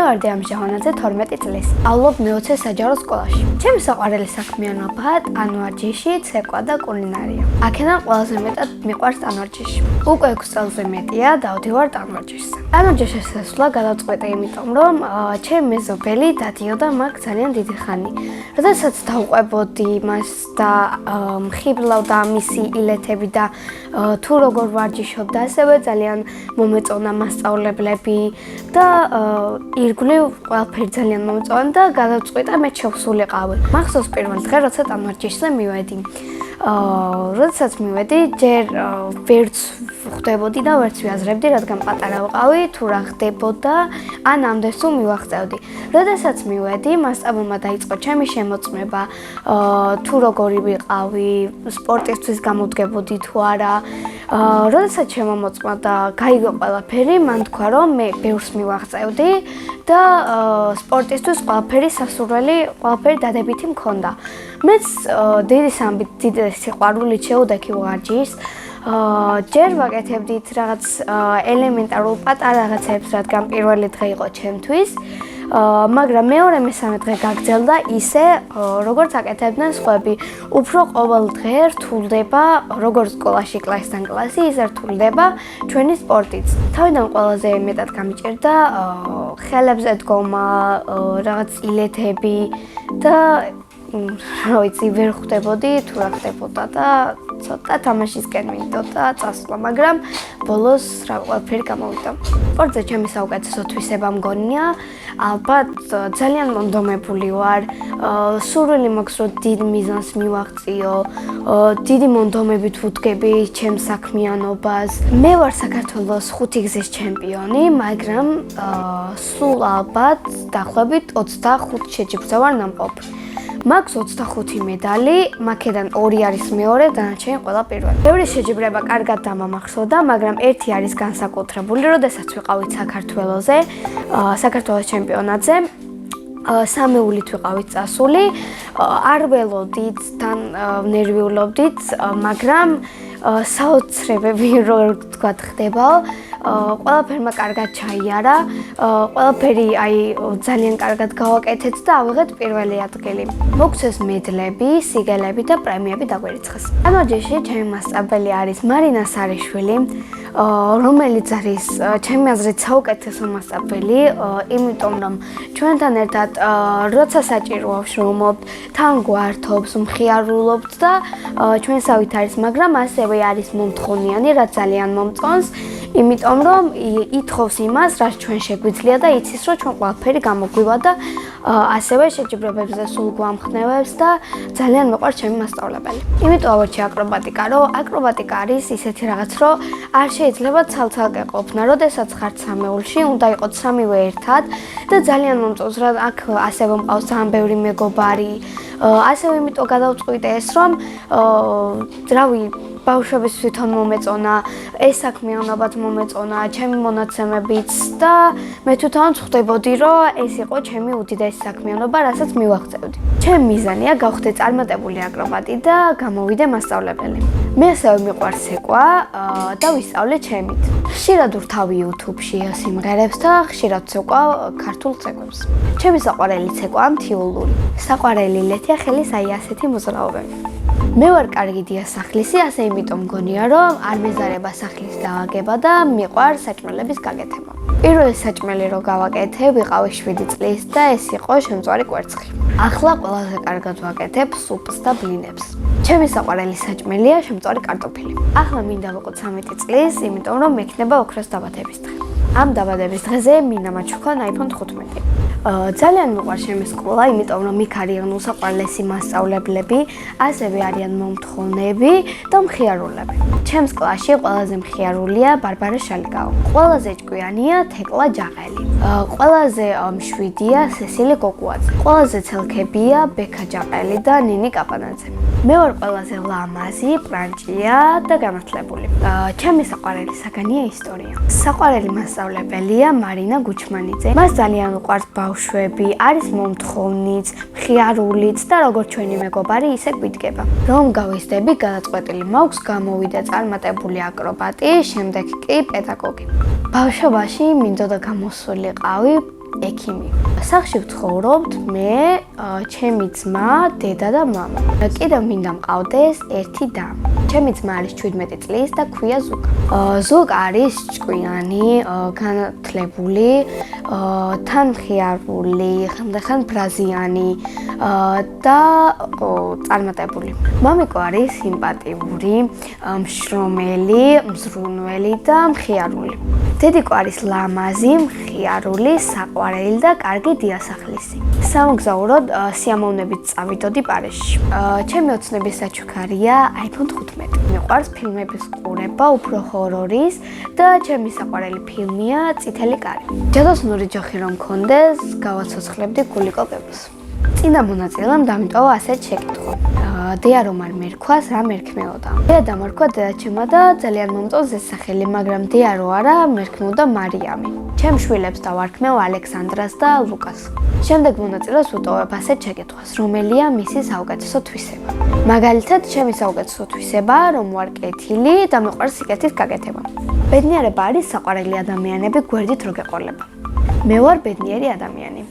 ვარდი ამჟღავნაძე 12 წლის. ავლობ მე-20 საჯარო სკოლაში. ჩემი საყვარელი საქმიანობა ტანვარჯიში, ცეკვა და კულინარია. აქედან ყველაზე მეტად მიყვარს ტანვარჯიში. უკვე 6 წელზე მეტია დავდივარ ტანვარჯიშზე. ტანვარჯიშის შესვლა გადავწყვეტე იმიტომ, რომ ჩემი მეზობელი დადიოდა მაგ ძალიან დიდი ხანი. როდესაც დავყვებოდი მას და მხიბლავდა მისი ილეთები და თუ როგორ ვარჯიშობდა, ასევე ძალიან მომეწონა მასწავლებლები და ირგვლივ ყველაფერი ძალიან მომეწონა და გადავწყვიტე მე შევსულიყავი. მახსოვს პირველ დღე, როცა ტანვარჯიშზე მივედი. როდესაც მივედი, ჯერ ვერც ხვდებოდი და ვერც ვიაზრებდი, რადგან პატარა ვიყავი, თუ რა ხდებოდა, ან ამდენს თუ მივახწევდი. როდესაც მივედი, მასწავლებლმა დაიწყო ჩემი შემოწმება, თუ როგორი ვიყავი, სპორტისთვის გამოდგებოდი თუ არა. როდესაც შემომოწმა და გაიგო ყველაფერი, მან თქვა, რომ მე ბევრს მივახწევდი და სპორტისთვის ყველაფერი სასურველი, ყველაფერი დადებითი მქონდა. მეც დიდი სიყვარულით შევდექი ვარჯიშს. ჯერ ვაკეთებდით რაღაც ელემენტარულ პატარა რაღაცებს, რადგან პირველი დღე იყო ჩემთვის. მაგრამ მეორე მესამე დღე გაგრძელდა ისე, როგორც აკეთებდნენ სხვები. უფრო ყოველ დღე რთულდება, როგორც სკოლაში კლასიდან კლასი, ისე რთულდება ჩვენი სპორტიც. თავიდან ყველაზე მეტად გამიჭირდა ხელებზე დგომა, რაღაც ილეთები და რა ვიცი, ვერ ხვდებოდი თუ რა ხდებოდა და ცოტა თამაშისკენ მინდოდა წასვლა, მაგრამ ბოლოს რა ყველაფერი გამოვიდა. სპორტზე ჩემი საუკეთესო თვისება მგონია, ალბათ ძალიან მონდომებული ვარ, სურვილი მაქვს, რომ დიდ მიზანს მივაღწიო, დიდი მონდომებით ვუდგები ჩემს საქმიანობას. მე ვარ საქართველოს 5 გზის ჩემპიონი, მაგრამ სულ ალბათ დაახლოებით 25 შეჯიბრზე ვარ ნამყოფი. მაქვს 25 медали, მაქედან 2 არის მეორე, დანარჩენი ყველა პირველი. ბევრი შეჯიბრება კარგად დამამახსოვდა, მაგრამ ერთი არის განსაკუთრებული, როდესაც ვიყავით საქართველოზე, საქართველოს ჩემპიონატზე. სამეულით ვიყავით წასული, არ ველოდით, თან ნერვიულობდით, მაგრამ საოცრებები რო თქვა ხდებაო, ყველაფერმა კარგად ჩაიარა, ყველაფერი ძალიან კარგად გავაკეთეთ და ავიღეთ პირველი ადგილი. მოგცეს მედლები, სიგელები და პრემიები დაგვერიცხეს. ტანვარჯიშში ჩემი მასწავლებელი არის მარინა სარიშვილი, რომელიც არის ჩემი აზრით საუკეთესო მასწავლებელი, იმიტომ რომ ჩვენთან ერთად როცა საჭიროა ვშრომობთ, თან გვართობს, მხიარულობთ და ჩვენსავით არის, მაგრამ ასევე არის მომთხოვნიანი, რაც ძალიან მომწონს. იმიტომ რომ ითხოვს იმას, რაც ჩვენ შეგვიძლია და იცის, რომ ჩვენ ყველაფერი გამოგვივა და ასევე შეჯიბრებებზე სულ გვამხნევებს და ძალიან მეყვარს ჩემი მასწავლებელი. იმიტომ ავარჩი აკრობატიკა, რომ აკრობატიკა არის ისეთი რაღაც, რომ არ შეიძლება ცალ-ცალკე ყოფნა. როდესაც ხართ სამეულში, უნდა იყოთ სამივე ერთად და ძალიან მომწონს, რა აქ ასევე მყავს ძალიან ბევრი მეგობარი. ასევე იმიტომ გადავწყვიტე ეს, რომ რავი ბავშვების თვითონ მომეწონა, ეს საქმიანობაც მომეწონა, ჩემი მონაცემებიც და მე თვითონაც ხვდებოდი, რომ ეს იყო ჩემი უდიდესი საქმიანობა, რასაც მივახწევდი. ჩემი მიზანია გავხდე წარმატებული აკრობატი და გამოვიდე მასწავლებელი. მე ასევე მიყვარს ცეკვა და ვისწავლე ჩემით. ხშირად ვთავი YouTube-ში სიმღერებს და ხშირად ვცეკვავ ქართულ ცეკვებს. ჩემი საყვარელი ცეკვაა მთიულური. საყვარელი ილეთია ხელის ასეთი მოძრაობები. მე ვარ კარგი დიასახლისი, ასე იმიტომ მგონია, რომ არ მეზარება სახლის დავაგება და მიყვარს საჭმელების გაკეთება. პირველი საჭმელი რო გავაკეთე, ვიყავი 7 წლის და ეს იყო შემწვარი კვერცხი. ახლა ყველაზე კარგად ვაკეთებ სუპს და ბლინებს. ჩემი საყვარელი საჭმელია შემწვარი კარტოფილი. ახლა მინდა ვიყოთ 13 წლის, იმიტომ რომ მექნება ოქროს დაბადების დღე. ამ დაბადების დღეზე მინდა მაჩვქონ iPhone 15. ძალიან მიყვარს ჩემი სკოლა, იმიტომ რომ იქ არიან უსაყვარლესი მასწავლებლები, ასევე არიან მომთხოვნები და მხიარულები. ჩემს კლასში ყველაზე მხიარულია ბარბარა შალიკაო. ყველაზე ჭკვიანია თეკლა ჯაყელი. ყველაზე მშვიდია სესილი კოკუაძე. ყველაზე ცელქებია ბექა ჯაყელი და ნინი კაპანაძე. მე ვარ ყველაზე ლამაზი, პრანჭია და განათლებული. ჩემი საყვარელი საგანია ისტორია. საყვარელი მასწავლებელია მარინა გუჩმანიძე. მას ძალიან უყვარს ბავშვები, არის მომთხოვნიც, მხიარულიც და როგორც ჩვენი მეგობარი, ისე გვიდგება. რომ გავიზრდები, გადაწყვეტილი მაქვს გამოვიდე წარმატებული აკრობატი, შემდეგ კი პედაგოგი. ბავშვობაში მინდოდა გამოსულიყავი ექიმი. სახლში ვცხოვრობთ მე, ჩემი ძმა, დედა და მამა. კიდევ მინდა მყავდეს ერთი და. ჩემი ძმა არის 17 წლის და ქვია ზუკა. ზუკა არის ჭკვიანი, განათლებული, თანხიარული, ხანდახან ბრაზიანი და წარმატებული. მამიკო არის სიმპათიური, მშრომელი, მზრუნველი და მხიარული. დედიკო არის ლამაზი, მხიარული, საყვარელი და კარგი დიასახლისი. სამოგზაუროდ სიამოვნებით წავიდოდი პარიზში. ჩემი ოცნების საჩუქარია iPhone 15. მიყვარს ფილმების ყურება, უფრო ჰორორის და ჩემი საყვარელი ფილმია წითელი კარი. ჯადოსნური ჯოხი რომ მქონდეს, გავაცოცხლებდი გულიკოკებს. წინა მონაწილემ დამიტოვა ასეთ შეკითხვა. დეა რომ არ მერქვას, რა მერქმეოდა. დეა დამარქვა დედაჩემმა და ძალიან მომწონს ეს სახელი, მაგრამ დეა რო არა, მერქმეოდა მარიამი. ჩემ შვილებს დავარქმევ ალექსანდრას და ლუკას. შემდეგ მონაწილეს ვუტოვებ ასეთ შეკითხვას, რომელია მისი საუკეთესო თვისება. მაგალითად, ჩემი საუკეთესო თვისება, რომ ვარ კეთილი და მიყვარს სიკეთის გაკეთება. ბედნიერება არის საყვარელი ადამიანები გვერდით რო გეყოლება. მე ვარ ბედნიერი ადამიანი.